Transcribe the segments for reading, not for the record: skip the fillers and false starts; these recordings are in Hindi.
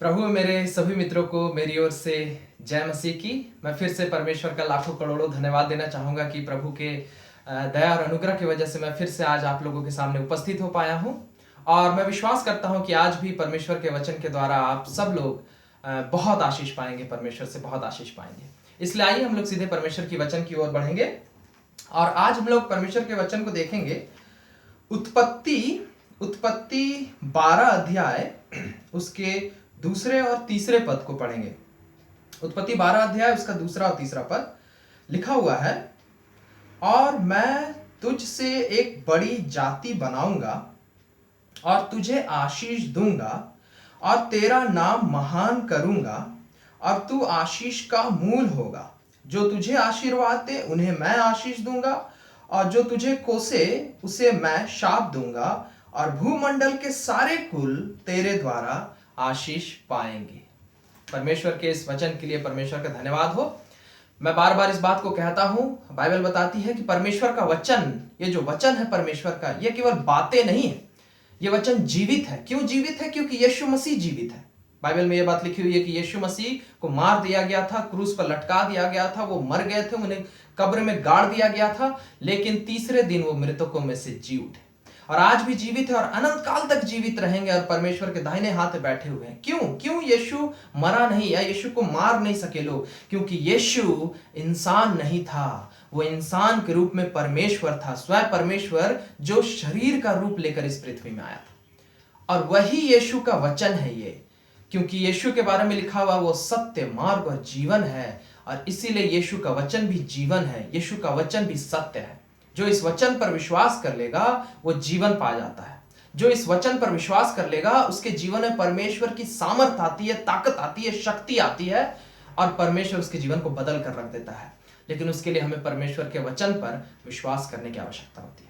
प्रभु मेरे सभी मित्रों को मेरी ओर से जय मसीह की। मैं फिर से परमेश्वर का लाखों करोड़ों धन्यवाद देना चाहूँगा कि प्रभु के दया और अनुग्रह की वजह से मैं फिर से आज आप लोगों के सामने उपस्थित हो पाया हूँ। और मैं विश्वास करता हूँ कि आज भी परमेश्वर के वचन के द्वारा आप सब लोग बहुत आशीष पाएंगे, परमेश्वर से बहुत आशीष पाएंगे। इसलिए आइए हम लोग सीधे परमेश्वर की वचन की ओर बढ़ेंगे और आज हम लोग परमेश्वर के वचन को देखेंगे। उत्पत्ति 12 अध्याय उसके दूसरे और तीसरे पद को पढ़ेंगे। उत्पत्ति 12 अध्याय उसका दूसरा और तीसरा पद लिखा हुआ है, और मैं तुझसे एक बड़ी जाति बनाऊंगा और तुझे आशीष दूंगा और तेरा नाम महान करूंगा और तू आशीष का मूल होगा। जो तुझे आशीर्वाद दे उन्हें मैं आशीष दूंगा और जो तुझे कोसे उसे मैं शाप दूंगा और भूमंडल के सारे कुल तेरे द्वारा आशीष पाएंगे। परमेश्वर के इस वचन के लिए परमेश्वर का धन्यवाद हो। मैं बार बार इस बात को कहता हूं, बाइबल बताती है कि परमेश्वर का वचन, ये जो वचन है परमेश्वर का, ये केवल बातें नहीं है, ये वचन जीवित है। क्यों जीवित है? क्योंकि यीशु मसीह जीवित है। बाइबल में ये बात लिखी हुई है कि यीशु मसीह को मार दिया गया था, क्रूस पर लटका दिया गया था, वो मर गए थे, उन्हें कब्र में गाड़ दिया गया था, लेकिन तीसरे दिन वो मृतकों में से जी उठे और आज भी जीवित है और अनंत काल तक जीवित रहेंगे और परमेश्वर के दाहिने हाथ बैठे हुए हैं। क्यों यीशु मरा नहीं या यीशु को मार नहीं सके लोग? क्योंकि यीशु इंसान नहीं था, वो इंसान के रूप में परमेश्वर था, स्वयं परमेश्वर जो शरीर का रूप लेकर इस पृथ्वी में आया था। और वही यीशु का वचन है ये, क्योंकि यीशु के बारे में लिखा हुआ वो सत्य, मार्ग और जीवन है, और इसीलिए यीशु का वचन भी जीवन है, यीशु का वचन भी सत्य है। जो इस वचन पर विश्वास कर लेगा वो जीवन पा जाता है। जो इस वचन पर विश्वास कर लेगा उसके जीवन में परमेश्वर की सामर्थ आती है, ताकत आती है, शक्ति आती है और परमेश्वर उसके जीवन को बदल कर रख देता है। लेकिन उसके लिए हमें परमेश्वर के वचन पर विश्वास करने की आवश्यकता होती है।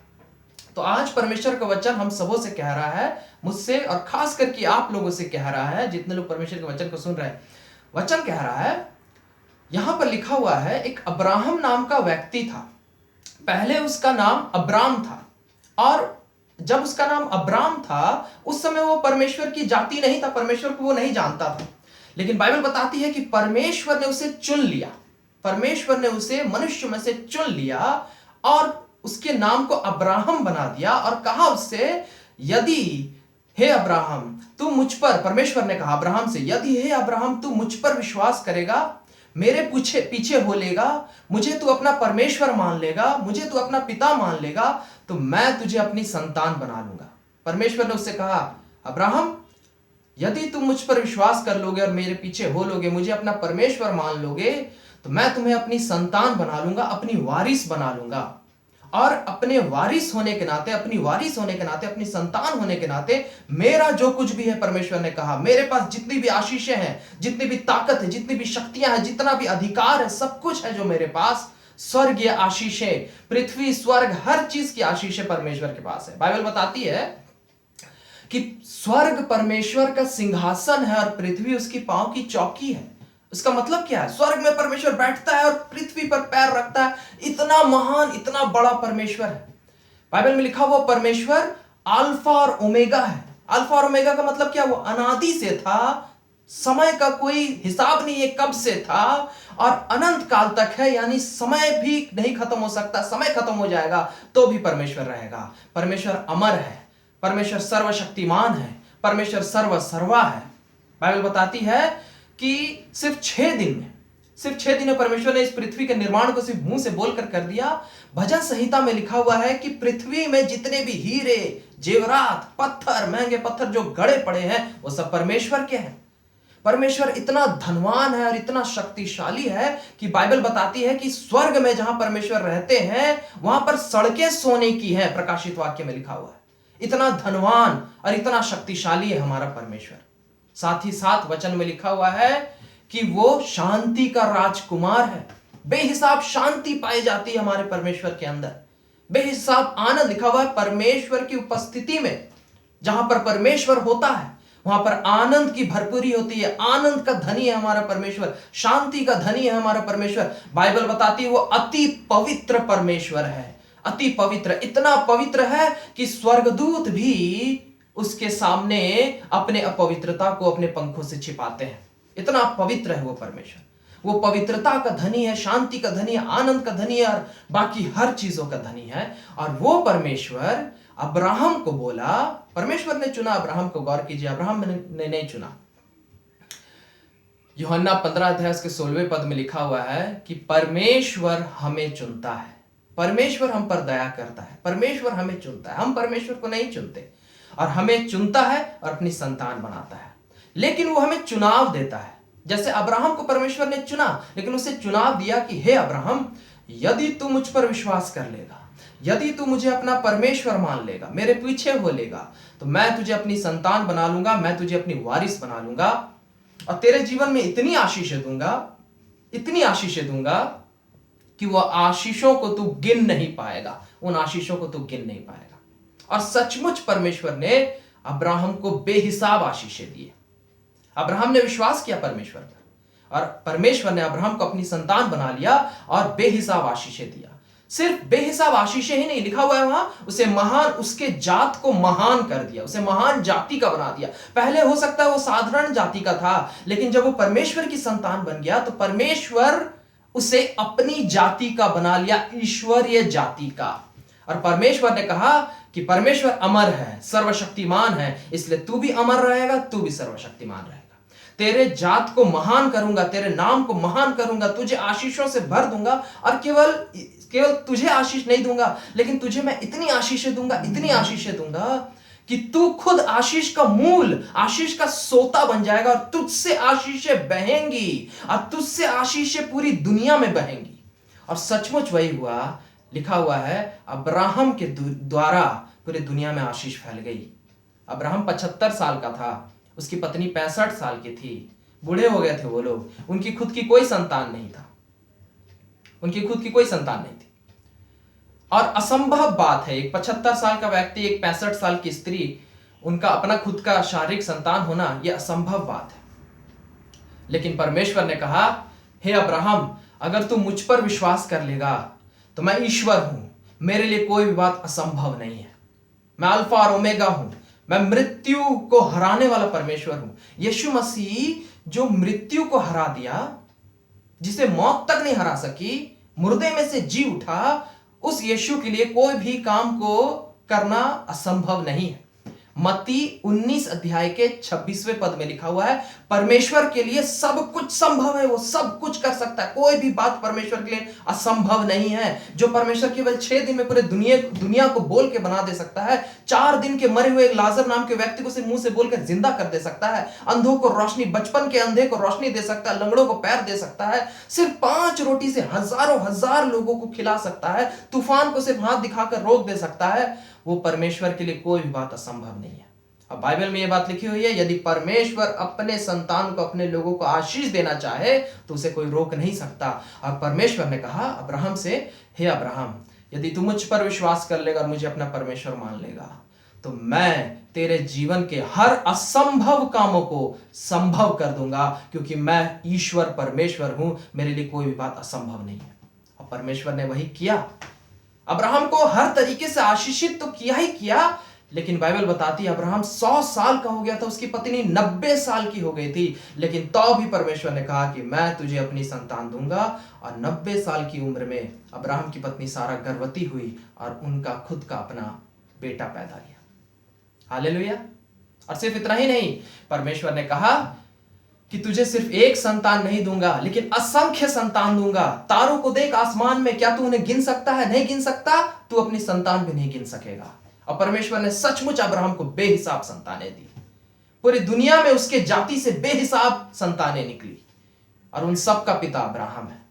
तो आज परमेश्वर का वचन हम सबों से कह रहा है, मुझसे और खास करके आप लोगों से कह रहा है, जितने लोग परमेश्वर के वचन को सुन रहे हैं। वचन कह रहा है, यहां पर लिखा हुआ है, एक अब्राहम नाम का व्यक्ति था। पहले उसका नाम अब्राम था, और जब उसका नाम अब्राम था उस समय वो परमेश्वर की जाति नहीं था, परमेश्वर को वो नहीं जानता था। लेकिन बाइबल बताती है कि परमेश्वर ने उसे चुन लिया, परमेश्वर ने उसे मनुष्य में से चुन लिया और उसके नाम को अब्राहम बना दिया और कहा उससे, यदि हे अब्राहम तू मुझ पर, परमेश्वर ने कहा अब्राहम से, यदि हे अब्राहम तू मुझ पर विश्वास करेगा, मेरे पीछे हो लेगा, मुझे तू अपना परमेश्वर मान लेगा, मुझे तू अपना पिता मान लेगा, तो मैं तुझे अपनी संतान बना लूंगा। परमेश्वर ने उससे कहा, अब्राहम यदि तुम मुझ पर विश्वास कर लोगे और मेरे पीछे हो लोगे, मुझे अपना परमेश्वर मान लोगे, तो मैं तुम्हें अपनी संतान बना लूंगा, अपनी वारिस बना लूंगा। और अपने वारिस होने के नाते, अपनी वारिस होने के नाते, अपनी संतान होने के नाते मेरा जो कुछ भी है, परमेश्वर ने कहा, मेरे पास जितनी भी आशीषें हैं, जितनी भी ताकत है, जितनी भी शक्तियां हैं, जितना भी अधिकार है, सब कुछ है जो मेरे पास, स्वर्गीय आशीषें, पृथ्वी स्वर्ग हर चीज की आशीषें परमेश्वर के पास है। बाइबल बताती है कि स्वर्ग परमेश्वर का सिंहासन है और पृथ्वी उसकी पांव की चौकी है। इसका मतलब क्या है? स्वर्ग में परमेश्वर बैठता है और पृथ्वी पर पैर रखता है। इतना महान, इतना बड़ा परमेश्वर है। बाइबल में लिखा हुआ परमेश्वर अल्फा और ओमेगा है। अल्फा और ओमेगा का मतलब क्या? वो अनादि से था, समय का कोई हिसाब नहीं है कब से था, और अनंत काल तक है, यानी समय भी नहीं खत्म हो सकता। समय खत्म हो जाएगा तो भी परमेश्वर रहेगा। परमेश्वर अमर है, परमेश्वर सर्वशक्तिमान है, परमेश्वर सर्वसर्वा है। बाइबल बताती है कि सिर्फ 6 दिन में परमेश्वर ने इस पृथ्वी के निर्माण को सिर्फ मुंह से बोलकर कर दिया। भजन संहिता में लिखा हुआ है कि पृथ्वी में जितने भी हीरे, जेवरात, पत्थर, महंगे पत्थर जो गड़े पड़े हैं, वो सब परमेश्वर के हैं। परमेश्वर इतना धनवान है और इतना शक्तिशाली है कि बाइबल बताती है कि स्वर्ग में जहां परमेश्वर रहते हैं वहां पर सड़कें सोने की हैं। प्रकाशित वाक्य में लिखा हुआ है। इतना धनवान और इतना शक्तिशाली है हमारा परमेश्वर। साथ ही साथ वचन में लिखा हुआ है कि वो शांति का राजकुमार है। बेहिसाब शांति पाई जाती है हमारे परमेश्वर के अंदर, बेहिसाब आनंद लिखा हुआ है। परमेश्वर की उपस्थिति में जहां पर परमेश्वर होता है वहां पर आनंद की भरपूरी होती है। आनंद का धनी है हमारा परमेश्वर, शांति का धनी है हमारा परमेश्वर। बाइबल बताती है वो अति पवित्र परमेश्वर है, अति पवित्र, इतना पवित्र है कि स्वर्गदूत भी उसके सामने अपने अपवित्रता को अपने पंखों से छिपाते हैं। इतना पवित्र है वो परमेश्वर। वो पवित्रता का धनी है, शांति का धनी है, आनंद का धनी है और बाकी हर चीजों का धनी है। और वो परमेश्वर अब्राहम को बोला, परमेश्वर ने चुना अब्राहम को। गौर कीजिए, अब्राहम ने नहीं चुना। यूहन्ना 15 अध्याय के 16वें पद में लिखा हुआ है कि परमेश्वर हमें चुनता है, परमेश्वर हम पर दया करता है, परमेश्वर हमें चुनता है। हम परमेश्वर को नहीं चुनते, और हमें चुनता है और अपनी संतान बनाता है। लेकिन वो हमें चुनाव देता है। जैसे अब्राहम को परमेश्वर ने चुना, लेकिन उसे चुनाव दिया कि हे अब्राहम, यदि तू मुझ पर विश्वास कर लेगा, यदि तू मुझे अपना परमेश्वर मान लेगा, मेरे पीछे हो लेगा, तो मैं तुझे अपनी संतान बना लूंगा, मैं तुझे अपनी वारिस बना लूंगा और तेरे जीवन में इतनी आशीषें दूंगा, इतनी आशीषें दूंगा कि वह आशीषों को तू गिन नहीं पाएगा, उन आशीषों को तू गिन नहीं पाएगा। और सचमुच परमेश्वर ने अब्राहम को बेहिसाब आशीषें दी। अब्राहम ने विश्वास किया परमेश्वर पर और परमेश्वर ने अब्राहम को अपनी संतान बना लिया और बेहिसाब आशीषें दिया। सिर्फ बेहिसाब आशीषें ही नहीं, लिखा हुआ है वहां, उसे महान, उसके जात को महान कर दिया, उसे महान जाति का बना दिया। पहले हो सकता है वो साधारण जाति का था, लेकिन जब वो परमेश्वर की संतान बन गया तो परमेश्वर उसे अपनी जाति का बना लिया, ईश्वरीय जाति का। और परमेश्वर ने कहा कि परमेश्वर अमर है, सर्वशक्तिमान है, इसलिए तू भी अमर रहेगा, तू भी सर्वशक्तिमान रहेगा। तेरे जात को महान करूंगा, तेरे नाम को महान करूंगा, तुझे आशीषों से भर दूंगा। और केवल तुझे आशीष नहीं दूंगा, लेकिन तुझे मैं इतनी आशीषें दूंगा, इतनी आशीषें दूंगा कि तू खुद आशीष का मूल, आशीष का सोता बन जाएगा और तुझसे आशीषें बहेंगी और तुझसे आशीषें पूरी दुनिया में बहेंगी। और सचमुच वही हुआ। लिखा हुआ है अब्राहम के द्वारा पूरी दुनिया में आशीष फैल गई। अब्राहम 75 साल का था, उसकी पत्नी 65 साल की थी, बूढ़े हो गए थे वो लोग, उनकी खुद की कोई संतान नहीं था, उनकी खुद की कोई संतान नहीं थी। और असंभव बात है, एक 75 साल का व्यक्ति, एक 65 साल की स्त्री, उनका अपना खुद का शारीरिक संतान होना, यह असंभव बात है। लेकिन परमेश्वर ने कहा, हे अब्राहम, अगर तू मुझ पर विश्वास कर लेगा तो मैं ईश्वर हूं, मेरे लिए कोई भी बात असंभव नहीं है। मैं अल्फा और ओमेगा हूं, मैं मृत्यु को हराने वाला परमेश्वर हूं। यीशु मसीह जो मृत्यु को हरा दिया, जिसे मौत तक नहीं हरा सकी, मुर्दे में से जी उठा, उस यीशु के लिए कोई भी काम को करना असंभव नहीं है। मत्ती 19 अध्याय के 26वें पद में लिखा हुआ है, परमेश्वर के लिए सब कुछ संभव है, वो सब कुछ कर सकता है, कोई भी बात परमेश्वर के लिए असंभव नहीं है। जो परमेश्वर केवल 6 दिन में पूरे दुनिया को बोल के बना दे सकता है, 4 दिन के मरे हुए एक लाजर नाम के व्यक्ति को सिर्फ मुंह से बोलकर जिंदा कर दे सकता है, अंधों को रोशनी, बचपन के अंधे को रोशनी दे सकता है, लंगड़ों को पैर दे सकता है, सिर्फ 5 रोटी से हजारों हजार लोगों को खिला सकता है, तूफान को सिर्फ हाथ दिखाकर रोक दे सकता है, वो परमेश्वर के लिए कोई भी बात असंभव नहीं है। अब बाइबल में यह बात लिखी हुई है, यदि परमेश्वर अपने संतान को, अपने लोगों को आशीष देना चाहे तो उसे कोई रोक नहीं सकता। और परमेश्वर ने कहा अब्राहम से, हे अब्राहम, यदि तू मुझ पर विश्वास कर लेगा और मुझे अपना परमेश्वर मान लेगा तो मैं तेरे जीवन के हर असंभव कामों को संभव कर दूंगा, क्योंकि मैं ईश्वर परमेश्वर हूं, मेरे लिए कोई भी बात असंभव नहीं है। और परमेश्वर ने वही किया। अब्राहम को हर तरीके से आशीषित तो किया ही किया, लेकिन बाइबल बताती है अब्राहम 100 साल का हो गया था, उसकी पत्नी 90 साल की हो गई थी, लेकिन तो भी परमेश्वर ने कहा कि मैं तुझे अपनी संतान दूंगा। और 90 साल की उम्र में अब्राहम की पत्नी सारा गर्भवती हुई और उनका खुद का अपना बेटा पैदा लिया। हालेलुया। और सिर्फ इतना ही नहीं, परमेश्वर ने कहा कि तुझे सिर्फ एक संतान नहीं दूंगा, लेकिन असंख्य संतान दूंगा। तारों को देख आसमान में, क्या तू उन्हें गिन सकता है? नहीं गिन सकता, तू अपनी संतान भी नहीं गिन सकेगा। और परमेश्वर ने सचमुच अब्राहम को बेहिसाब संतानें दी। पूरी दुनिया में उसके जाति से बेहिसाब संतानें निकली और उन सब का पिता अब्राहम है।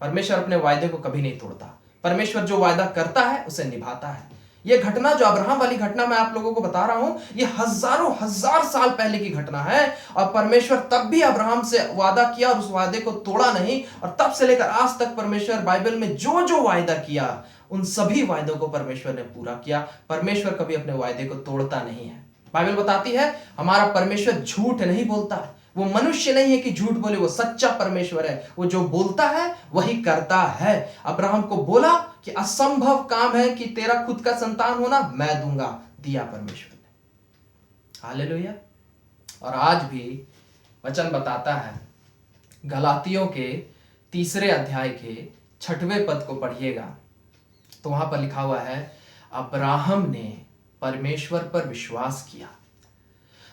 परमेश्वर अपने वायदे को कभी नहीं तोड़ता। परमेश्वर जो वायदा करता है उसे निभाता है। यह घटना, जो अब्राहम वाली घटना मैं आप लोगों को बता रहा हूं, यह हजारों हजार साल पहले की घटना है। और परमेश्वर तब भी अब्राहम से वादा किया और उस वादे को तोड़ा नहीं। और तब से लेकर आज तक परमेश्वर बाइबल में जो जो वायदा किया, उन सभी वायदों को परमेश्वर ने पूरा किया। परमेश्वर कभी अपने वायदे को तोड़ता नहीं है। बाइबल बताती है हमारा परमेश्वर झूठ नहीं बोलता। वो मनुष्य नहीं है कि झूठ बोले, वो सच्चा परमेश्वर है। वो जो बोलता है वही करता है। अब्राहम को बोला कि असंभव काम है कि तेरा खुद का संतान होना, मैं दूंगा, दिया परमेश्वर ने। हालेलुया। और आज भी वचन बताता है, गलातियों के 3 अध्याय के 6वें पद को पढ़िएगा तो वहां पर लिखा हुआ है, अब्राहम ने परमेश्वर पर विश्वास किया।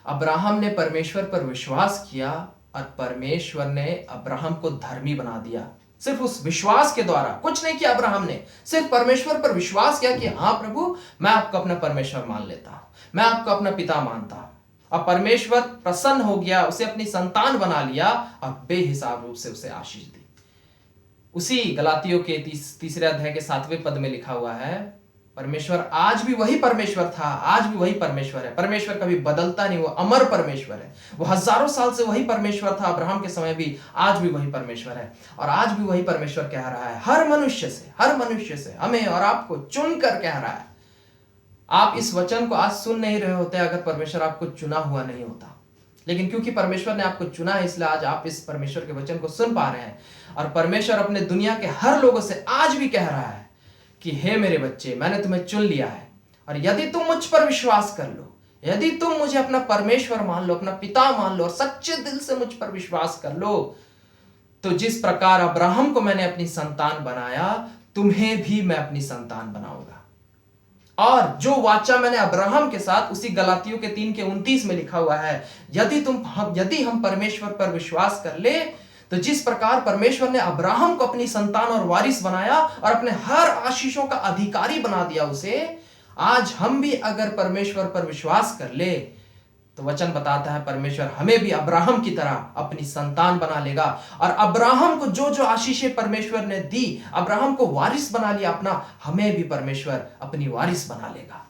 अब्राहम ने परमेश्वर पर विश्वास किया और परमेश्वर ने अब्राहम को धर्मी बना दिया। सिर्फ उस विश्वास के द्वारा, कुछ नहीं किया अब्राहम ने, सिर्फ परमेश्वर पर विश्वास किया कि हाँ प्रभु, मैं आपको अपना परमेश्वर मान लेता हूं, मैं आपको अपना पिता मानता हूं। अब परमेश्वर प्रसन्न हो गया, उसे अपनी संतान बना लिया और बेहिसाब रूप से उसे आशीष दी। उसी गलातियों के 3 अध्याय के 7वें पद में लिखा हुआ है, परमेश्वर आज भी वही परमेश्वर था, आज भी वही परमेश्वर है। परमेश्वर कभी बदलता नहीं, वो अमर परमेश्वर है। वो हजारों साल से वही परमेश्वर था, अब्राहम के समय भी, आज भी वही परमेश्वर है। और आज भी वही परमेश्वर कह रहा है, हर मनुष्य से हमें और आपको चुनकर कह रहा है। आप इस वचन को आज सुन नहीं रहे होते अगर परमेश्वर आपको चुना हुआ नहीं होता, लेकिन क्योंकि परमेश्वर ने आपको चुना है, इसलिए आज आप इस परमेश्वर के वचन को सुन पा रहे हैं। और परमेश्वर अपने दुनिया के हर लोगों से आज भी कह रहा है कि हे मेरे बच्चे, मैंने तुम्हें चुन लिया है, और यदि तुम मुझ पर विश्वास कर लो, यदि तुम मुझे अपना परमेश्वर मान लो, अपना पिता मान लो, और सच्चे दिल से मुझ पर विश्वास कर लो, तो जिस प्रकार अब्राहम को मैंने अपनी संतान बनाया, तुम्हें भी मैं अपनी संतान बनाऊंगा। और जो वाचा मैंने अब्राहम के साथ, उसी गलातियों के 3:29 में लिखा हुआ है, यदि हम परमेश्वर पर विश्वास कर ले, तो जिस प्रकार परमेश्वर ने अब्राहम को अपनी संतान और वारिस बनाया और अपने हर आशीषों का अधिकारी बना दिया उसे, आज हम भी अगर परमेश्वर पर विश्वास कर ले, तो वचन बताता है परमेश्वर हमें भी अब्राहम की तरह अपनी संतान बना लेगा। और अब्राहम को जो जो आशीषें परमेश्वर ने दी, अब्राहम को वारिस बना लिया अपना, हमें भी परमेश्वर अपनी वारिस बना लेगा।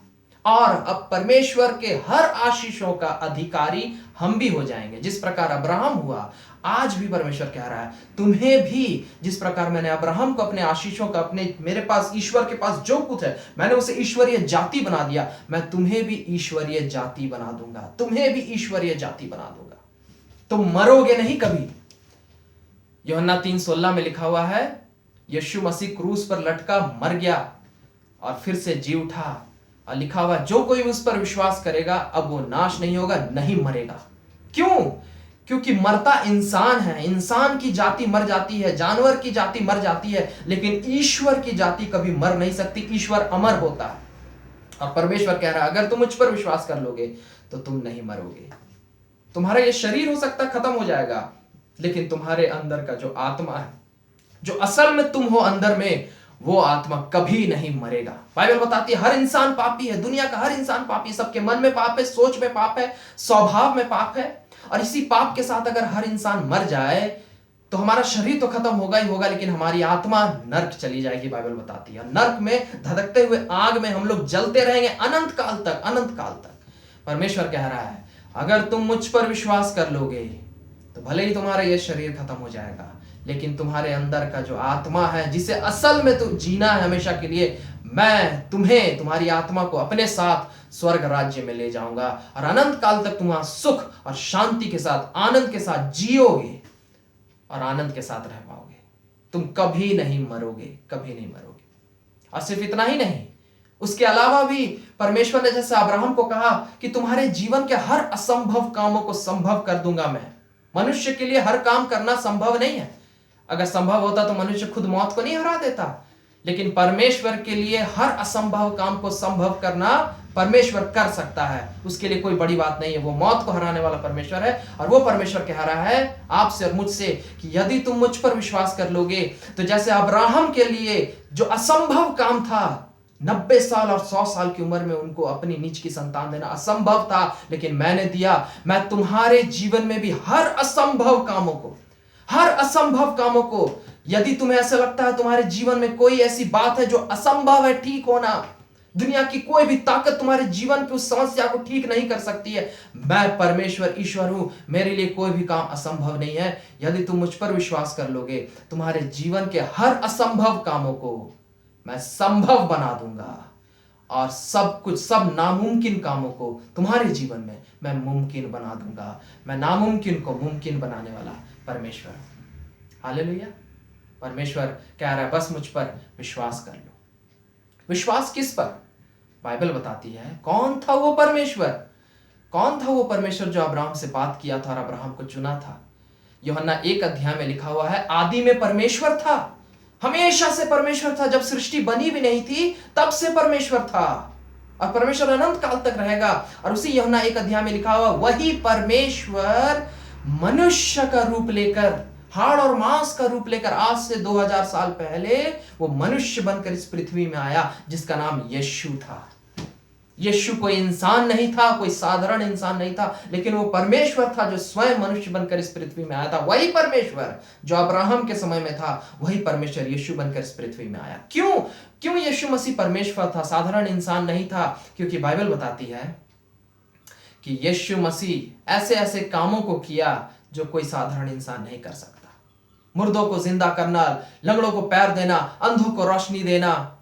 और अब परमेश्वर के हर आशीषों का अधिकारी हम भी हो जाएंगे। जिस प्रकार अब्राहम हुआ, आज भी परमेश्वर कह रहा है तुम्हें भी, जिस प्रकार मैंने अब्राहम को अपने आशीषों का, अपने मेरे पास ईश्वर के पास जो कुछ है, मैंने उसे ईश्वरीय जाति बना दिया, मैं तुम्हें भी ईश्वरीय जाति बना दूंगा, तुम्हें भी ईश्वरीय जाति बना दूंगा। तुम मरोगे नहीं कभी। यूहन्ना 3:16 में लिखा हुआ है, यीशु मसीह क्रूस पर लटका, मर गया और फिर से जी उठा, और लिखा हुआ जो कोई उस पर विश्वास करेगा अब वो नाश नहीं होगा, नहीं मरेगा। क्यों? क्योंकि मरता इंसान है, इंसान की जाति मर जाती है, जानवर की जाति मर जाती है, लेकिन ईश्वर की जाति कभी मर नहीं सकती। ईश्वर अमर होता है। और परमेश्वर कह रहा है अगर तुम मुझ पर विश्वास कर लोगे तो तुम नहीं मरोगे। तुम्हारा ये शरीर हो सकता खत्म हो जाएगा, लेकिन तुम्हारे अंदर का जो आत्मा है, जो असल में तुम हो अंदर में, वो आत्मा कभी नहीं मरेगा। बाइबल बताती है हर इंसान पापी है, दुनिया का हर इंसान पापी, सबके मन में पाप है, सोच में पाप है, स्वभाव में पाप है। और इसी पाप के साथ अगर हर इंसान मर जाए तो हमारा शरीर तो खत्म होगा ही होगा, लेकिन हमारी आत्मा नर्क चली जाएगी। बाइबल बताती है नर्क में धधकते हुए आग में हम लोग जलते रहेंगे अनंत काल तक, अनंत काल तक। परमेश्वर कह रहा है अगर तुम मुझ पर विश्वास कर लोगे तो भले ही तुम्हारा यह शरीर खत्म हो जाएगा, लेकिन तुम्हारे अंदर का जो आत्मा है, जिसे असल में तो जीना है हमेशा के लिए, मैं तुम्हें, तुम्हारी आत्मा को अपने साथ स्वर्ग राज्य में ले जाऊंगा और अनंत काल तक तुम वहां सुख और शांति के साथ, आनंद के साथ जियोगे और आनंद के साथ रह पाओगे। तुम कभी नहीं मरोगे, कभी नहीं मरोगे। और सिर्फ इतना ही नहीं, उसके अलावा भी परमेश्वर ने जैसे अब्राहम को कहा कि तुम्हारे जीवन के हर असंभव कामों को संभव कर दूंगा मैं। मनुष्य के लिए हर काम करना संभव नहीं है। अगर संभव होता तो मनुष्य खुद मौत को नहीं हरा देता, लेकिन परमेश्वर के लिए हर असंभव काम को संभव करना परमेश्वर कर सकता है। उसके लिए कोई बड़ी बात नहीं है। वो मौत को हराने वाला परमेश्वर है। और वो परमेश्वर कह रहा है आपसे और मुझसे कि यदि तुम मुझ पर विश्वास कर लोगे तो जैसे अब्राहम के लिए जो असंभव काम था, 90 साल और 100 साल की उम्र में उनको अपनी निज की संतान देना असंभव था, लेकिन मैंने दिया। मैं तुम्हारे जीवन में भी हर असंभव कामों को, हर असंभव कामों को, यदि तुम्हें ऐसा लगता है तुम्हारे जीवन में कोई ऐसी बात है जो असंभव है ठीक होना, दुनिया की कोई भी ताकत तुम्हारे जीवन की उस समस्या को ठीक नहीं कर सकती है, मैं परमेश्वर ईश्वर हूं, मेरे लिए कोई भी काम असंभव नहीं है। यदि तुम मुझ पर विश्वास कर लोगे तुम्हारे जीवन के हर असंभव कामों को मैं संभव बना दूंगा और सब कुछ, सब नामुमकिन कामों को तुम्हारे जीवन में मैं मुमकिन बना दूंगा। मैं नामुमकिन को मुमकिन बनाने वाला परमेश्वर। हालेलुया। परमेश्वर कह रहा है बस मुझ पर विश्वास कर लो। विश्वास किस पर? बाइबल बताती है कौन था वो परमेश्वर कौन था वो परमेश्वर जो अब्राहम से बात किया था और अब्राहम को चुना था? यूहन्ना 1 अध्याय में लिखा हुआ है, आदि में परमेश्वर था, हमेशा से परमेश्वर था, जब सृष्टि बनी भी नहीं थी तब से परमेश्वर था, और परमेश्वर अनंत काल तक रहेगा। और उसी यूहन्ना 1 अध्याय में लिखा हुआ, वही परमेश्वर मनुष्य का रूप लेकर, हाड़ और मांस का रूप लेकर, आज से 2000 साल पहले वो मनुष्य बनकर इस पृथ्वी में आया, जिसका नाम यीशु था। यीशु कोई इंसान नहीं था, कोई साधारण इंसान नहीं था, लेकिन वो परमेश्वर था जो स्वयं मनुष्य बनकर इस पृथ्वी में आया था। वही परमेश्वर जो अब्राहम के समय में था, वही परमेश्वर यीशु बनकर इस पृथ्वी में आया। क्यों यीशु मसीह परमेश्वर था, साधारण इंसान नहीं था? क्योंकि बाइबल बताती है कि यीशु मसीह ऐसे ऐसे कामों को किया जो कोई साधारण इंसान नहीं कर सकता। मुर्दों को जिंदा करना, लंगड़ों को पैर देना, अंधों को रोशनी देना,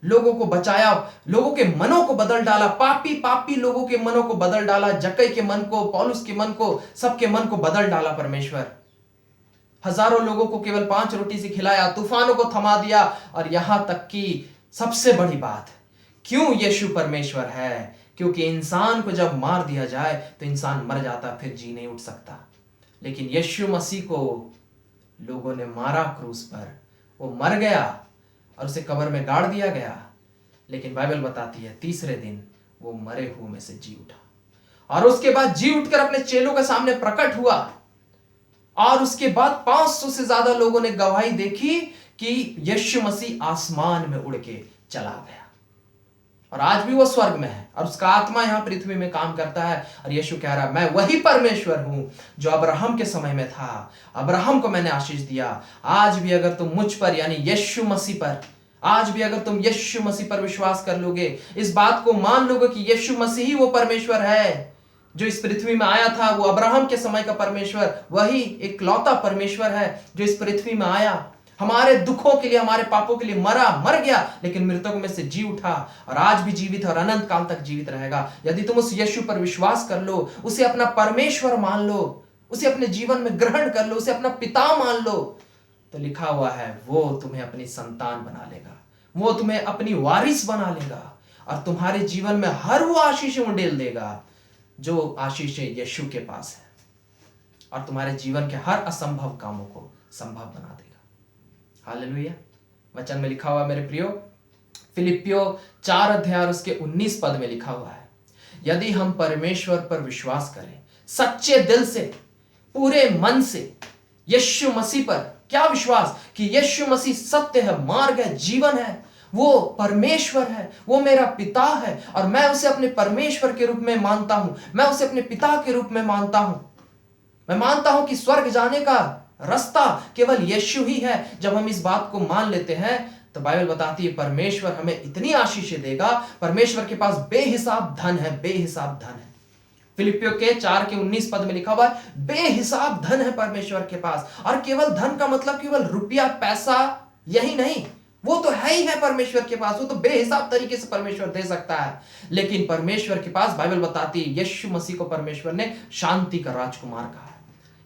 लोगों को बचाया, लोगों के मनों को बदल डाला, पापी लोगों के मनों को बदल डाला, जक्कई के मन को, पौलुस के मन को, सबके मन को बदल डाला परमेश्वर। हजारों लोगों को केवल 5 रोटी से खिलाया, तूफानों को थमा दिया, और यहां तक कि सबसे बड़ी बात, क्यों यीशु परमेश्वर है? क्योंकि इंसान को जब मार दिया जाए तो इंसान मर जाता, फिर जी नहीं उठ सकता। लेकिन यीशु मसीह को लोगों ने मारा क्रूस पर, वो मर गया और उसे कब्र में गाड़ दिया गया, लेकिन बाइबल बताती है तीसरे दिन वो मरे हुए में से जी उठा, और उसके बाद जी उठकर अपने चेलों के सामने प्रकट हुआ, और उसके बाद 500 से ज्यादा लोगों ने गवाही देखी कि यीशु मसीह आसमान में उड़ के चला गया, और आज भी वो स्वर्ग में है, और उसका आत्मा यहां पृथ्वी में काम करता है। और यीशु कह रहा है, मैं वही परमेश्वर हूं जो अब्राहम के समय में था, अब्राहम को मैंने आशीष दिया। आज भी अगर तुम मुझ पर, यानी यीशु मसीह पर, आज भी अगर तुम यीशु मसीह पर विश्वास कर लोगे, इस बात को मान लोगे कि यीशु मसीह ही वो परमेश्वर है जो इस पृथ्वी में आया था, वो अब्राहम के समय का परमेश्वर, वही इकलौता परमेश्वर है जो इस पृथ्वी में आया, हमारे दुखों के लिए, हमारे पापों के लिए मर गया, लेकिन मृतकों में से जी उठा, और आज भी जीवित और अनंत काल तक जीवित रहेगा। यदि तुम उस यीशु पर विश्वास कर लो, उसे अपना परमेश्वर मान लो, उसे अपने जीवन में ग्रहण कर लो, उसे अपना पिता मान लो, तो लिखा हुआ है वो तुम्हें अपनी संतान बना लेगा, वो तुम्हें अपनी वारिस बना लेगा, और तुम्हारे जीवन में हर वो आशीषें उंडेल देगा जो आशीषें यीशु के पास है, और तुम्हारे जीवन के हर असंभव कामों को संभव बना देगा। हालेलुया। वचन में लिखा हुआ मेरे प्रियो, फिलिपियो 4 अध्याय और उसके 19 पद में लिखा हुआ है, यदि हम परमेश्वर पर विश्वास करें सच्चे दिल से, पूरे मन से, यीशु मसीह पर क्या विश्वास कि यीशु मसीह सत्य है, मार्ग है, जीवन है, वो परमेश्वर है, वो मेरा पिता है, और मैं उसे अपने परमेश्वर के रूप में मानता हूं, मैं उसे अपने पिता के रूप में मानता हूं। मैं मानता हूं कि स्वर्ग जाने का रास्ता केवल यीशु ही है। जब हम इस बात को मान लेते हैं तो बाइबल बताती है परमेश्वर हमें इतनी आशीषें देगा, परमेश्वर के पास बेहिसाब धन है, बेहिसाब धन है। फिलिपियों के 4 के 19 पद में लिखा हुआ है, बेहिसाब धन है परमेश्वर के पास। और केवल धन का मतलब केवल रुपया पैसा यही नहीं, वो तो है ही है परमेश्वर के पास, वो तो बेहिसाब तरीके से परमेश्वर दे सकता है। लेकिन परमेश्वर के पास बाइबल बताती है यीशु मसीह को परमेश्वर ने शांति का राजकुमार कहा है।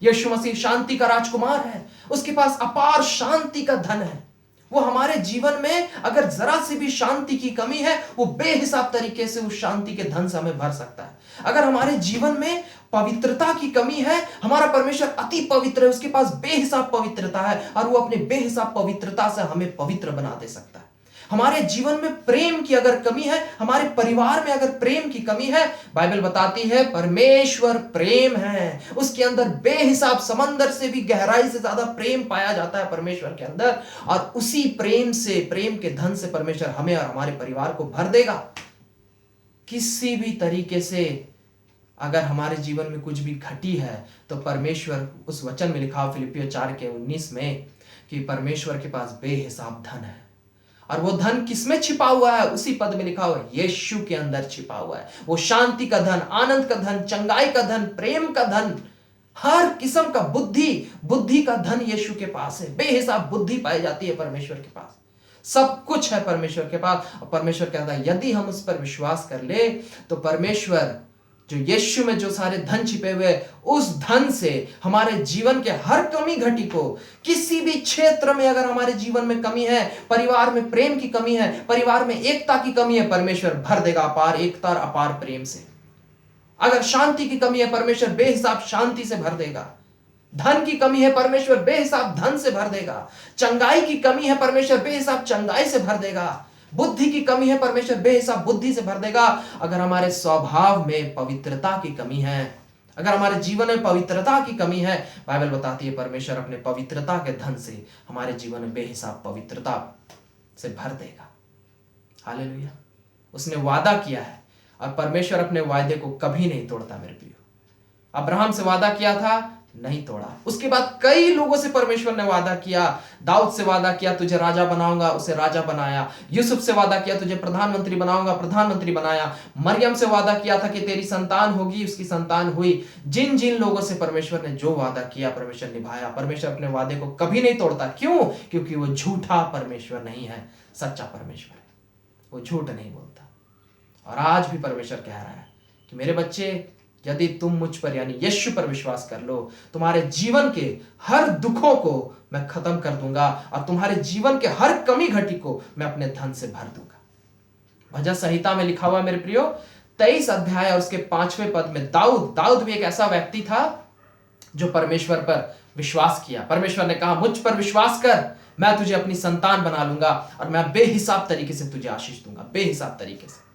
यीशु मसीह शांति का राजकुमार है, उसके पास अपार शांति का धन है। वो हमारे जीवन में अगर जरा सी भी शांति की कमी है, वो बेहिसाब तरीके से उस शांति के धन से हमें भर सकता है। अगर हमारे जीवन में पवित्रता की कमी है, हमारा परमेश्वर अति पवित्र है, उसके पास बेहिसाब पवित्रता है, और वो अपने बेहिसाब पवित्रता से हमें पवित्र बना दे सकता है। हमारे जीवन में प्रेम की अगर कमी है, हमारे परिवार में अगर प्रेम की कमी है, बाइबल बताती है परमेश्वर प्रेम है, उसके अंदर बेहिसाब समंदर से भी गहराई से ज्यादा प्रेम पाया जाता है परमेश्वर के अंदर, और उसी प्रेम से, प्रेम के धन से परमेश्वर हमें और हमारे परिवार को भर देगा। किसी भी तरीके से अगर हमारे जीवन में कुछ भी घटी है तो परमेश्वर, उस वचन में लिखा फिलिपियों 4 के 19 में कि परमेश्वर के पास बेहिसाब धन है। और वो धन किसमें छिपा हुआ है? उसी पद में लिखा हुआ है यीशु के अंदर छिपा हुआ है। वो शांति का धन, आनंद का धन, चंगाई का धन, प्रेम का धन, हर किस्म का बुद्धि का धन यीशु के पास है। बेहिसाब बुद्धि पाई जाती है परमेश्वर के पास, सब कुछ है परमेश्वर के पास। और परमेश्वर कहता है यदि हम उस पर विश्वास कर ले तो परमेश्वर जो यीशु में जो सारे धन छिपे हुए, उस धन से हमारे जीवन के हर कमी घटी को, किसी भी क्षेत्र में अगर हमारे जीवन में कमी है, परिवार में प्रेम की कमी है, परिवार में एकता की कमी है, परमेश्वर भर देगा अपार एकता और अपार प्रेम से। अगर शांति की कमी है, परमेश्वर बेहिसाब शांति से भर देगा। धन की कमी है, परमेश्वर बेहिसाब धन से भर देगा। चंगाई की कमी है, परमेश्वर बेहिसाब चंगाई से भर देगा। बुद्धि की कमी है, परमेश्वर बेहिसाब बुद्धि से भर देगा। अगर हमारे स्वभाव में पवित्रता की कमी है, अगर हमारे जीवन में पवित्रता की कमी है, बाइबल बताती है परमेश्वर अपने पवित्रता के धन से हमारे जीवन में बेहिसाब पवित्रता से भर देगा। हालेलुया। उसने वादा किया है और परमेश्वर अपने वायदे को कभी नहीं तोड़ता मेरे प्रियो। अब्राहम से वादा किया था, नहीं तोड़ा। उसके बाद कई लोगों से परमेश्वर ने वादा किया। दाऊद से वादा किया, तुझे राजा बनाऊंगा, उसे राजा बनाया। यूसुफ से वादा किया, तुझे प्रधानमंत्री बनाऊंगा, प्रधानमंत्री बनाया। मरियम से वादा किया था कि तेरी संतान होगी, उसकी संतान हुई। जिन जिन लोगों से परमेश्वर ने जो वादा किया, परमेश्वर निभाया। परमेश्वर अपने वादे को कभी नहीं तोड़ता। क्यों? क्योंकि वो झूठा परमेश्वर नहीं है, सच्चा परमेश्वर है। वो झूठ नहीं बोलता। और आज भी परमेश्वर कह रहा है कि मेरे बच्चे, यदि तुम मुझ पर यानी यीशु पर विश्वास कर लो, तुम्हारे जीवन के हर दुखों को मैं खत्म कर दूंगा और तुम्हारे जीवन के हर कमी घटी को मैं अपने धन से भर दूंगा। भजन संहिता में लिखा हुआ मेरे प्रियो 23 अध्याय और उसके 5वें पद में दाऊद भी एक ऐसा व्यक्ति था जो परमेश्वर पर विश्वास किया। परमेश्वर ने कहा, मुझ पर विश्वास कर, मैं तुझे अपनी संतान बना लूंगा और मैं बेहिसाब तरीके से तुझे आशीष दूंगा, बेहिसाब तरीके से।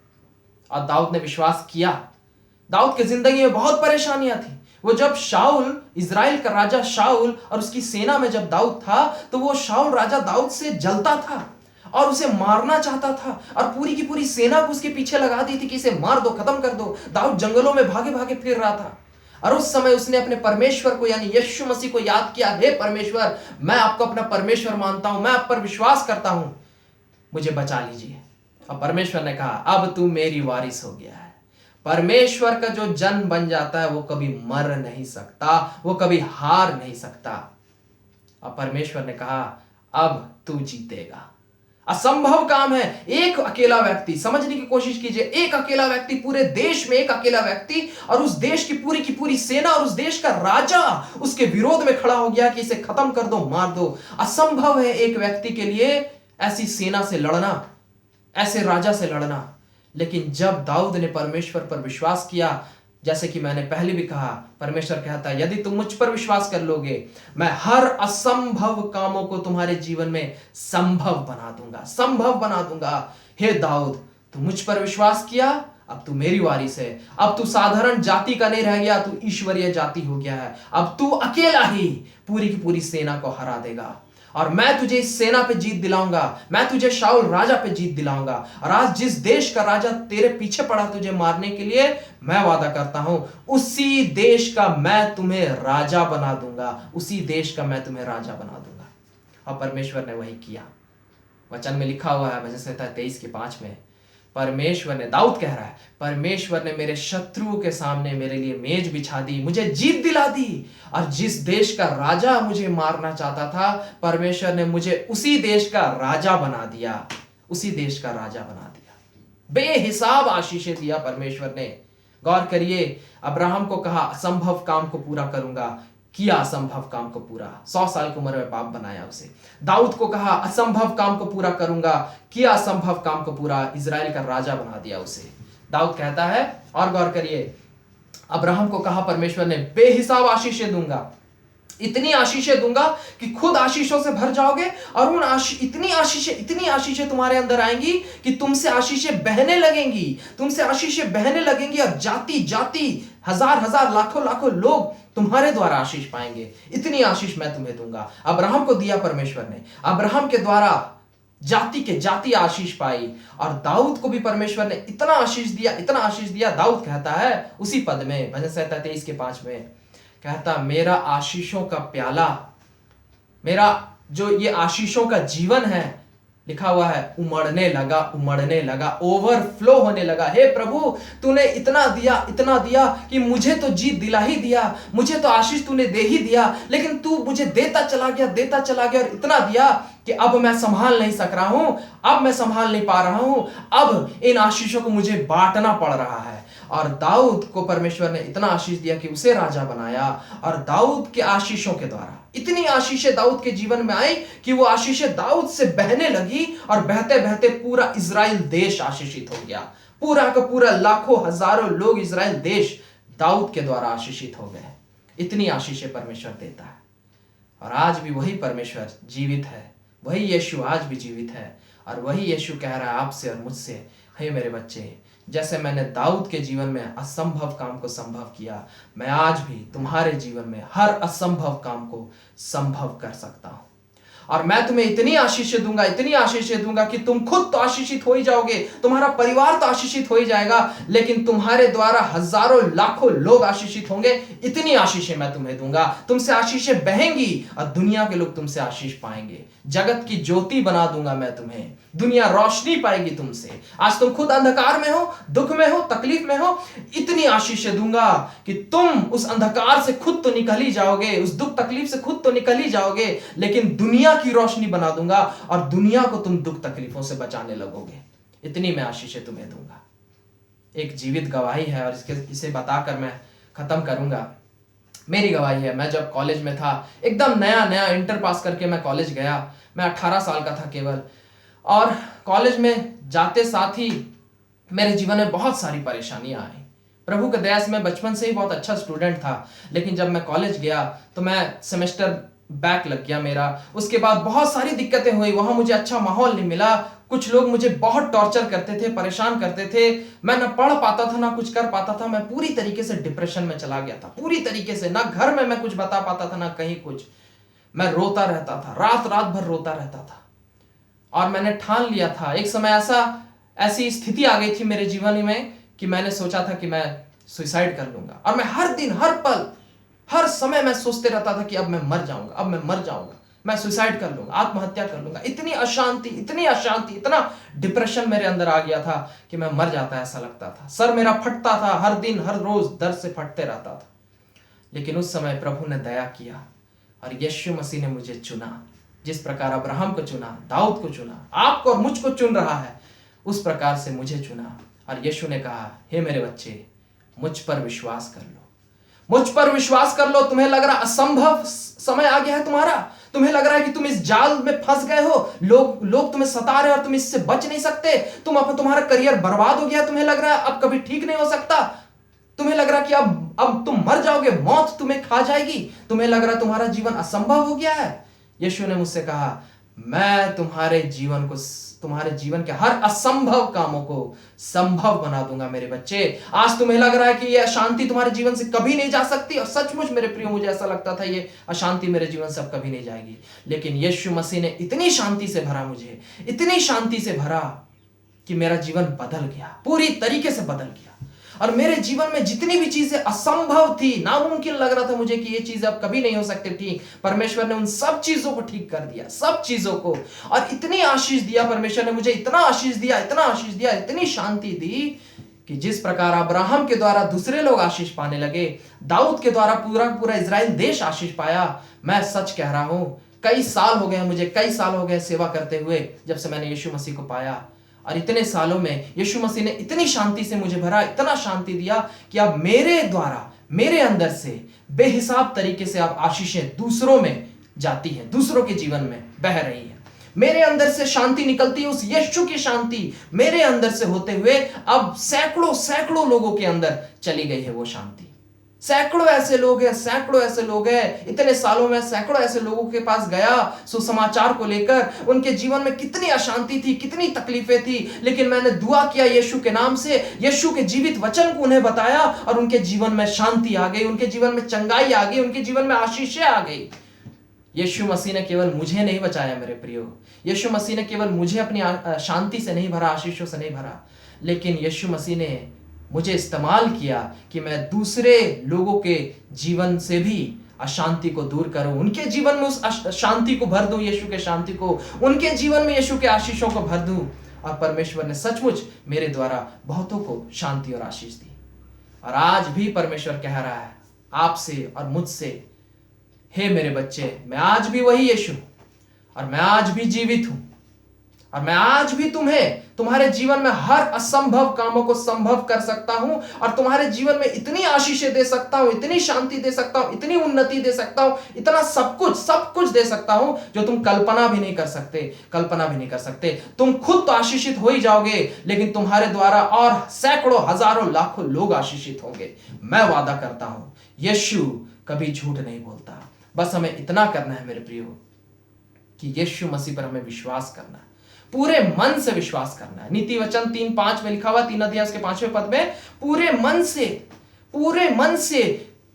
और दाऊद ने विश्वास किया। दाऊद की जिंदगी में बहुत परेशानियां थी। वो जब शाऊल, इजराइल का राजा शाऊल और उसकी सेना में जब दाऊद था, तो वो शाऊल राजा दाऊद से जलता था और उसे मारना चाहता था और पूरी की पूरी सेना को उसके पीछे लगा दी थी कि इसे मार दो, खत्म कर दो। दाऊद जंगलों में भागे भागे फिर रहा था और उस समय उसने अपने परमेश्वर को यानी यीशु मसीह को याद किया, हे परमेश्वर, मैं आपको अपना परमेश्वर मानता हूं, मैं आप पर विश्वास करता हूं, मुझे बचा लीजिए। और परमेश्वर ने कहा, अब तू मेरी वारिस हो गया है। परमेश्वर का जो जन बन जाता है वो कभी मर नहीं सकता, वो कभी हार नहीं सकता। और परमेश्वर ने कहा, अब तू जीतेगा। असंभव काम है। एक अकेला व्यक्ति, समझने की कोशिश कीजिए, एक अकेला व्यक्ति, पूरे देश में एक अकेला व्यक्ति और उस देश की पूरी सेना और उस देश का राजा उसके विरोध में खड़ा हो गया कि इसे खत्म कर दो, मार दो। असंभव है एक व्यक्ति के लिए ऐसी सेना से लड़ना, ऐसे राजा से लड़ना। लेकिन जब दाऊद ने परमेश्वर पर विश्वास किया, जैसे कि मैंने पहले भी कहा, परमेश्वर कहता है, यदि तुम मुझ पर विश्वास कर लोगे, मैं हर असंभव कामों को तुम्हारे जीवन में संभव बना दूंगा, संभव बना दूंगा। हे दाऊद, तू मुझ पर विश्वास किया, अब तू मेरी वारिस है। अब तू साधारण जाति का नहीं रह गया, तू ईश्वरीय जाति हो गया है। अब तू अकेला ही पूरी की पूरी सेना को हरा देगा और मैं तुझे इस सेना पे जीत दिलाऊंगा, मैं तुझे शाऊल राजा पे जीत दिलाऊंगा। और आज जिस देश का राजा तेरे पीछे पड़ा तुझे मारने के लिए, मैं वादा करता हूं, उसी देश का मैं तुम्हें राजा बना दूंगा, उसी देश का मैं तुम्हें राजा बना दूंगा। और परमेश्वर ने वही किया। वचन में लिखा हुआ है, भजन संहिता 23 के 5 में, परमेश्वर ने, दाऊद कह रहा है, परमेश्वर ने मेरे शत्रुओं के सामने मेरे लिए मेज बिछा दी, मुझे जीत दिला दी। और जिस देश का राजा मुझे मारना चाहता था, परमेश्वर ने मुझे उसी देश का राजा बना दिया, उसी देश का राजा बना दिया। बेहिसाब आशीषें दिया परमेश्वर ने। गौर करिए, अब्राहम को कहा असंभव काम को पूरा करूंगा, किया असंभव काम को पूरा। 100 साल की उम्र में पाप बनाया उसे। दाऊद को कहा असंभव काम को पूरा करूंगा, किया असंभव काम को पूरा, इजराइल का राजा बना दिया उसे। दाऊद कहता है, और गौर करिए, अब्राहम को कहा परमेश्वर ने, बेहिसाब आशीषें दूंगा, इतनी आशीषें दूंगा कि खुद आशीषों से भर जाओगे और उन इतनी आशीषें तुम्हारे अंदर आएंगी कि तुमसे आशीषें बहने लगेंगी, तुमसे आशीषें बहने लगेंगी और जाति जाति, हजार हजार, लाखों लाखों लोग तुम्हारे द्वारा आशीष पाएंगे। इतनी आशीष मैं तुम्हें दूंगा। अब्राहम को दिया परमेश्वर ने, अब्राहम के द्वारा जाति के जाति आशीष पाई। और दाऊद को भी परमेश्वर ने इतना आशीष दिया, इतना आशीष दिया। दाऊद कहता है उसी पद में, भजन संहिता 23 के 5 में, कहता, मेरा आशीषों का प्याला, मेरा जो ये आशीषों का जीवन है, लिखा हुआ है, उमड़ने लगा, ओवरफ्लो होने लगा। हे प्रभु, तूने इतना दिया कि मुझे तो जीत दिला ही दिया, मुझे तो आशीष तूने दे ही दिया, लेकिन तू मुझे देता चला गया और इतना दिया कि अब मैं संभाल नहीं सक रहा हूं, अब मैं संभाल नहीं पा रहा हूं, अब इन आशीषों को मुझे बांटना पड़ रहा है। और दाऊद को परमेश्वर ने इतना आशीष दिया कि उसे राजा बनाया। और दाऊद के आशीषों के द्वारा इतनी आशीषें दाऊद के जीवन में आई कि वो आशीषें दाऊद से बहने लगी और बहते बहते पूरा इजराइल देश आशीषित हो गया। पूरा का पूरा लाखों हजारों लोग इजराइल देश दाऊद के द्वारा आशीषित हो गए। इतनी आशीषें परमेश्वर देता है। और आज भी वही परमेश्वर जीवित है, वही यीशु आज भी जीवित है। और वही यीशु कह रहा है आपसे और मुझसे, हे मेरे बच्चे, जैसे मैंने दाऊद के जीवन में असंभव काम को संभव किया, मैं आज भी तुम्हारे जीवन में हर असंभव काम को संभव कर सकता हूं। और मैं तुम्हें इतनी आशीषें दूंगा, इतनी आशीषें दूंगा कि तुम खुद तो आशीषित हो ही जाओगे, तुम्हारा परिवार तो आशीषित हो ही जाएगा, लेकिन तुम्हारे द्वारा हजारों लाखों लोग आशीषित होंगे। इतनी आशीषें मैं तुम्हें दूंगा, तुमसे आशीषें बहेंगी और दुनिया के लोग तुमसे आशीष पाएंगे। जगत की ज्योति बना दूंगा मैं तुम्हें, दुनिया रोशनी पाएगी तुमसे। आज तुम खुद अंधकार में हो, दुख में हो, तकलीफ में हो, इतनी आशीषें दूंगा कि तुम उस अंधकार से खुद तो निकल ही जाओगे, उस दुख तकलीफ से खुद तो निकल ही जाओगे, लेकिन दुनिया की रोशनी बना दूंगा और दुनिया को तुम दुख तकलीफों से बचाने लगोगे। इतनी मैं आशीषें तुम्हें दूंगा। एक जीवित गवाही है और इसे बताकर मैं खत्म करूंगा। मेरी गवाही है, मैं जब कॉलेज में था, एकदम नया नया इंटर पास करके मैं कॉलेज गया, मैं 18 साल का था केवल। और कॉलेज में जाते साथ ही मेरे जीवन में बहुत सारी परेशानियां आई। प्रभु के दया से मैं बचपन से ही बहुत अच्छा स्टूडेंट था, लेकिन जब मैं कॉलेज गया तो मैं सेमेस्टर बैक लग गया मेरा। उसके बाद बहुत सारी दिक्कतें हुई, वहां मुझे अच्छा माहौल नहीं मिला, कुछ लोग मुझे बहुत टॉर्चर करते थे, परेशान करते थे, मैं ना पढ़ पाता था ना कुछ कर पाता था। मैं पूरी तरीके से डिप्रेशन में चला गया था, पूरी तरीके से। ना घर में मैं कुछ बता पाता था ना कहीं कुछ। मैं रोता रहता था, रात रात भर रोता रहता था। और मैंने ठान लिया था, एक समय ऐसी स्थिति आ गई थी मेरे जीवन में कि मैंने सोचा था कि मैं सुसाइड कर लूंगा। और मैं हर दिन, हर पल, हर समय मैं सोचते रहता था कि अब मैं मर जाऊंगा, अब मैं मर जाऊंगा, मैं सुसाइड कर लूंगा, आत्महत्या कर लूंगा। इतनी अशांति, इतना डिप्रेशन मेरे अंदर आ गया था कि मैं मर जाता ऐसा लगता था। सर मेरा फटता था, हर दिन हर रोज दर्द से फटते रहता था। लेकिन उस समय प्रभु ने दया किया और यीशु मसीह ने मुझे चुना। जिस प्रकार अब्राहम को चुना, दाऊद को चुना, आपको और मुझको चुन रहा है, उस प्रकार से मुझे चुना। और यीशु ने कहा, हे मेरे बच्चे, मुझ पर विश्वास कर लो, मुझ पर विश्वास कर लो। तुम्हें लग रहा असंभव समय आ गया है तुम्हारा, तुम्हें लग रहा है कि तुम इस जाल में फंस गए हो, लोग तुम्हें सता रहे हैं और तुम इससे बच नहीं सकते, तुम्हारा करियर बर्बाद हो गया, तुम्हें लग रहा है अब कभी ठीक नहीं हो सकता, तुम्हें लग रहा है कि अब तुम मर जाओगे, मौत तुम्हें खा जाएगी, तुम्हें लग रहा है तुम्हारा जीवन असंभव हो गया है। यीशु ने मुझसे कहा, मैं तुम्हारे जीवन के हर असंभव कामों को संभव बना दूंगा मेरे बच्चे। आज तुम्हें लग रहा है कि ये अशांति तुम्हारे जीवन से कभी नहीं जा सकती, और सचमुच मेरे प्रिय, मुझे ऐसा लगता था ये अशांति मेरे जीवन से अब कभी नहीं जाएगी। लेकिन यीशु मसीह ने इतनी शांति से भरा मुझे, इतनी शांति से भरा कि मेरा जीवन बदल गया, पूरी तरीके से बदल गया। और मेरे जीवन में जितनी भी चीजें असंभव थी, नामुमकिन लग रहा था मुझे कि ये चीजें अब कभी नहीं हो सकती ठीक, परमेश्वर ने उन सब चीजों को ठीक कर दिया, सब चीजों को। और इतनी आशीष दिया परमेश्वर ने मुझे, इतना आशीष दिया, इतना आशीष दिया, इतनी शांति दी कि जिस प्रकार अब्राहम के द्वारा दूसरे लोग आशीष पाने लगे, दाऊद के द्वारा पूरा इजराइल देश आशीष पाया। मैं सच कह रहा हूं, कई साल हो गए मुझे, कई साल हो गए सेवा करते हुए, जब से मैंने यीशु मसीह को पाया। और इतने सालों में यीशु मसीह ने इतनी शांति से मुझे भरा, इतना शांति दिया कि अब मेरे द्वारा, मेरे अंदर से बेहिसाब तरीके से अब आशीषें दूसरों में जाती हैं, दूसरों के जीवन में बह रही है। मेरे अंदर से शांति निकलती है, उस यीशु की शांति मेरे अंदर से होते हुए अब सैकड़ों लोगों के अंदर चली गई है वो शांति। सैकड़ों ऐसे लोग हैं, इतने सालों में सैकड़ों ऐसे लोगों के पास गया सुसमाचार को लेकर। उनके जीवन में कितनी अशांति थी, कितनी तकलीफें थी, लेकिन मैंने दुआ किया यीशु के नाम से, यीशु के जीवित वचन को उन्हें बताया और उनके जीवन में शांति आ गई, उनके जीवन में चंगाई आ गई, उनके जीवन में आशीषें आ गई। यीशु मसीह ने केवल मुझे नहीं बचाया मेरे प्रियो, यीशु मसीह ने केवल मुझे अपनी शांति से नहीं भरा, आशीषों से नहीं भरा, लेकिन यीशु मसीह ने मुझे इस्तेमाल किया कि मैं दूसरे लोगों के जीवन से भी अशांति को दूर करूं, उनके जीवन में उस शांति को भर दूं, यीशु के शांति को, उनके जीवन में यीशु के आशीषों को भर दूं। और परमेश्वर ने सचमुच मेरे द्वारा बहुतों को शांति और आशीष दी। और आज भी परमेश्वर कह रहा है आपसे और मुझसे, हे मेरे बच्चे, मैं आज भी वही यीशु और मैं आज भी जीवित हूं और मैं आज भी तुम्हारे जीवन में हर असंभव कामों को संभव कर सकता हूं और तुम्हारे जीवन में इतनी आशीषें दे सकता हूं, इतनी शांति दे सकता हूं, इतनी उन्नति दे सकता हूं, इतना सब कुछ दे सकता हूं जो तुम कल्पना भी नहीं कर सकते। तुम खुद तो आशीषित हो ही जाओगे, लेकिन तुम्हारे द्वारा और सैकड़ों, हजारों, लाखों लोग आशीषित होंगे। मैं वादा करता हूं, यीशु कभी झूठ नहीं बोलता। बस हमें इतना करना है मेरे प्रियो कि यीशु मसीह पर हमें विश्वास करना है, पूरे मन से विश्वास करना है। नीति वचन 3:5 में लिखा हुआ, 3 अध्याय के 5वें पद में, पूरे मन से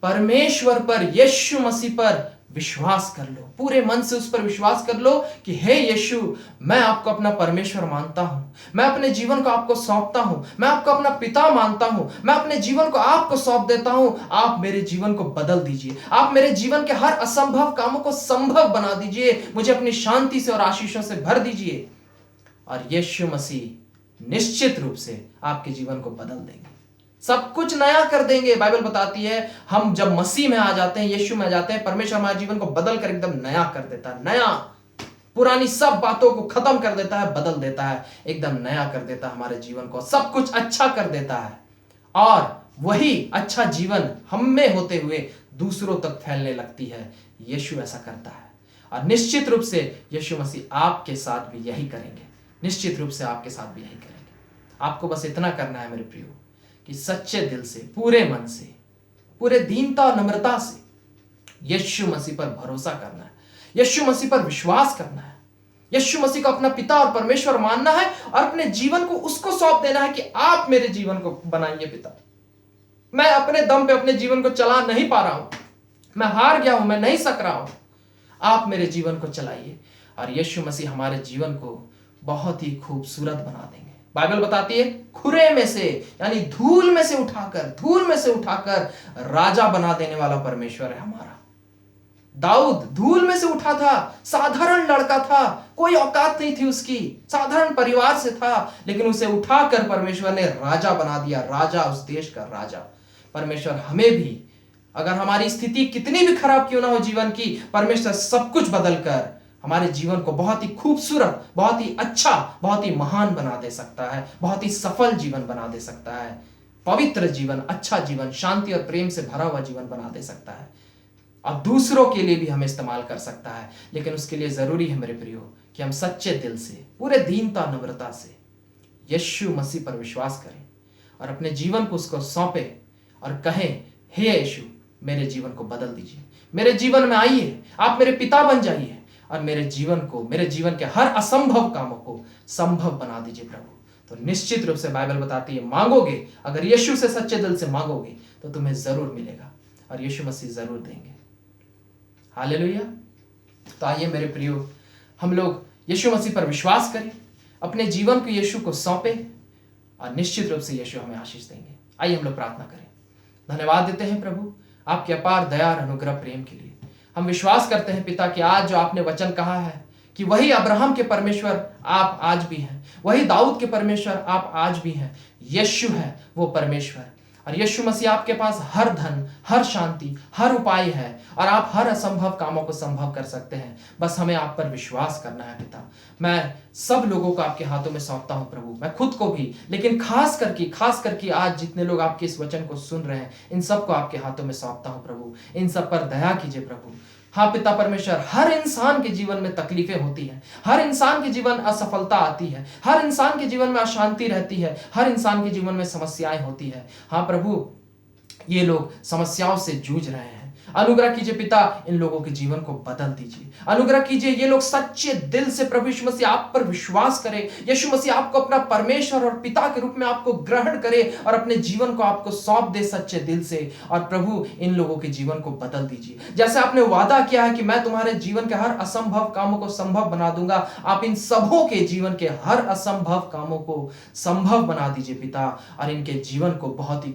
परमेश्वर पर, यीशु मसीह पर विश्वास कर लो। पूरे मन से उस पर विश्वास कर लो कि हे यीशु, मैं आपको अपना परमेश्वर मानता हूं, मैं अपने जीवन को आपको सौंपता हूं, मैं आपको अपना पिता मानता हूं, मैं अपने जीवन को आपको सौंप देता हूं। आप मेरे जीवन को बदल दीजिए, आप मेरे जीवन के हर असंभव कामों को संभव बना दीजिए, मुझे अपनी शांति से और आशीषों से भर दीजिए। और यीशु मसीह निश्चित रूप से आपके जीवन को बदल देंगे, सब कुछ नया कर देंगे। बाइबल बताती है हम जब मसीह में आ जाते हैं, यीशु में आ जाते हैं, परमेश्वर हमारे जीवन को बदल कर एकदम नया कर देता है। नया, पुरानी सब बातों को खत्म कर देता है, बदल देता है, एकदम नया कर देता है हमारे जीवन को, सब कुछ अच्छा कर देता है। और वही अच्छा जीवन हम में होते हुए दूसरों तक फैलने लगती है। यीशु ऐसा करता है और निश्चित रूप से यीशु मसीह आपके साथ भी यही करेंगे, निश्चित रूप से आपके साथ भी यही करेंगे। आपको बस इतना करना है मेरे प्रियो कि सच्चे दिल से, पूरे मन से, पूरे दीनता और नम्रता से यीशु मसीह पर भरोसा करना है, यीशु मसीह पर विश्वास करना है, यीशु मसीह को अपना पिता और परमेश्वर मानना है और अपने जीवन को उसको सौंप देना है कि आप मेरे जीवन को बनाइए पिता। मैं अपने दम पे अपने जीवन को चला नहीं पा रहा हूं, मैं हार गया हूं, मैं नहीं सक रहा हूं, आप मेरे जीवन को चलाइए। और यीशु मसीह हमारे जीवन को बहुत ही खूबसूरत बना देंगे। बाइबल बताती है खुरे में से, यानी धूल में से उठाकर राजा बना देने वाला परमेश्वर है हमारा। दाऊद धूल में से उठा था, साधारण लड़का था, कोई औकात नहीं थी उसकी, साधारण परिवार से था, लेकिन उसे उठाकर परमेश्वर ने राजा बना दिया, राजा, उस देश का राजा। परमेश्वर हमें भी, अगर हमारी स्थिति कितनी भी खराब क्यों ना हो जीवन की, परमेश्वर सब कुछ बदलकर हमारे जीवन को बहुत ही खूबसूरत, बहुत ही अच्छा, बहुत ही महान बना दे सकता है, बहुत ही सफल जीवन बना दे सकता है, पवित्र जीवन, अच्छा जीवन, शांति और प्रेम से भरा हुआ जीवन बना दे सकता है और दूसरों के लिए भी हमें इस्तेमाल कर सकता है। लेकिन उसके लिए जरूरी है मेरे प्रियो कि हम सच्चे दिल से, पूरे दीनता नम्रता से यीशु मसीह पर विश्वास करें और अपने जीवन को उसको सौंपे और कहें, हे यीशु, मेरे जीवन को बदल दीजिए, मेरे जीवन में आइए, आप मेरे पिता बन जाइए और मेरे जीवन को, मेरे जीवन के हर असंभव कामों को संभव बना दीजिए प्रभु। तो निश्चित रूप से बाइबल बताती है, मांगोगे, अगर यीशु से सच्चे दिल से मांगोगे तो तुम्हें जरूर मिलेगा और यीशु मसीह जरूर देंगे। हालेलुया। तो आइए मेरे प्रियो, हम लोग यीशु मसीह पर विश्वास करें, अपने जीवन को यीशु को सौंपे और निश्चित रूप से यीशु हमें आशीष देंगे। आइए हम लोग प्रार्थना करें। धन्यवाद देते हैं प्रभु आपके अपार दया और अनुग्रह प्रेम के लिए। हम विश्वास करते हैं पिता कि आज जो आपने वचन कहा है कि वही अब्राहम के परमेश्वर आप आज भी हैं, वही दाऊद के परमेश्वर आप आज भी हैं, यीशु है वो परमेश्वर। और यीशु मसीह आपके पास हर धन, हर शांति, हर उपाय है और आप हर असंभव कामों को संभव कर सकते हैं। बस हमें आप पर विश्वास करना है पिता। मैं सब लोगों को आपके हाथों में सौंपता हूं प्रभु, मैं खुद को भी, लेकिन खास करके आज जितने लोग आपके इस वचन को सुन रहे हैं, इन सबको आपके हाथों में सौंपता हूं प्रभु। इन सब पर दया कीजिए प्रभु। हाँ पिता परमेश्वर, हर इंसान के जीवन में तकलीफें होती हैं, हर इंसान के जीवन असफलता आती है, हर इंसान के जीवन में अशांति रहती है, हर इंसान के जीवन में समस्याएं होती है। हाँ प्रभु, ये लोग समस्याओं से जूझ रहे हैं, अनुग्रह कीजिए पिता, इन लोगों के जीवन को बदल दीजिए। अनुग्रह कीजिए, ये लोग सच्चे दिल से प्रभु यीशु मसीह आप पर विश्वास करें, यीशु मसीह आपको अपना परमेश्वर और पिता के रूप में आपको ग्रहण करे और अपने जीवन को आपको सौंप दे सच्चे दिल से। और प्रभु इन लोगों के जीवन को बदल दीजिए, जैसे आपने वादा किया है कि मैं तुम्हारे जीवन के हर असंभव कामों को संभव बना दूंगा। आप इन सबों के जीवन के हर असंभव कामों को संभव बना दीजिए पिता, और इनके जीवन को बहुत ही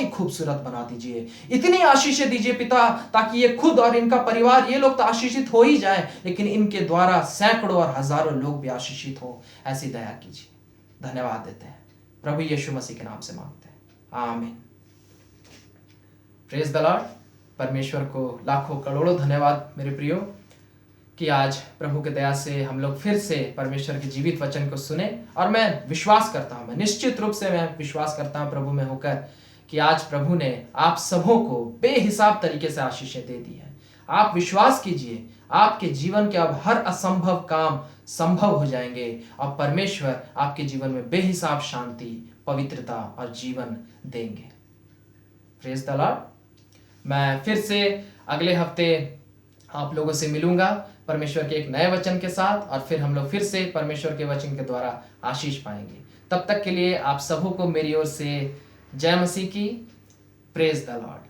खूबसूरत बना दीजिए। इतनी आशीष दीजिए पिता, ताकि ये खुद और इनका परिवार, ये लोग तो आशीषित हो ही जाए, लेकिन इनके द्वारा सैकड़ों और हजारों लोग भी आशीषित हो, ऐसी दया कीजिए। धन्यवाद देते हैं प्रभु यीशु मसीह के नाम से मांगते हैं, आमीन। Praise the Lord. परमेश्वर को लाखों करोड़ों धन्यवाद मेरे प्रियो कि आज प्रभु की दया से हम लोग फिर से परमेश्वर के जीवित वचन को सुने। और मैं विश्वास करता हूँ, मैं निश्चित रूप से मैं विश्वास करता हूँ प्रभु में होकर कि आज प्रभु ने आप सबों को बेहिसाब तरीके से आशीषें दे दी है। आप विश्वास कीजिए, आपके जीवन के अब हर असंभव काम संभव हो जाएंगे और परमेश्वर आपके जीवन में बेहिसाब शांति, पवित्रता और जीवन देंगे। Praise the Lord. मैं फिर से अगले हफ्ते आप लोगों से मिलूंगा परमेश्वर के एक नए वचन के साथ, और फिर हम लोग फिर से परमेश्वर के वचन के द्वारा आशीष पाएंगे। तब तक के लिए आप सबों को मेरी ओर से जय मसीह की। Praise the Lord.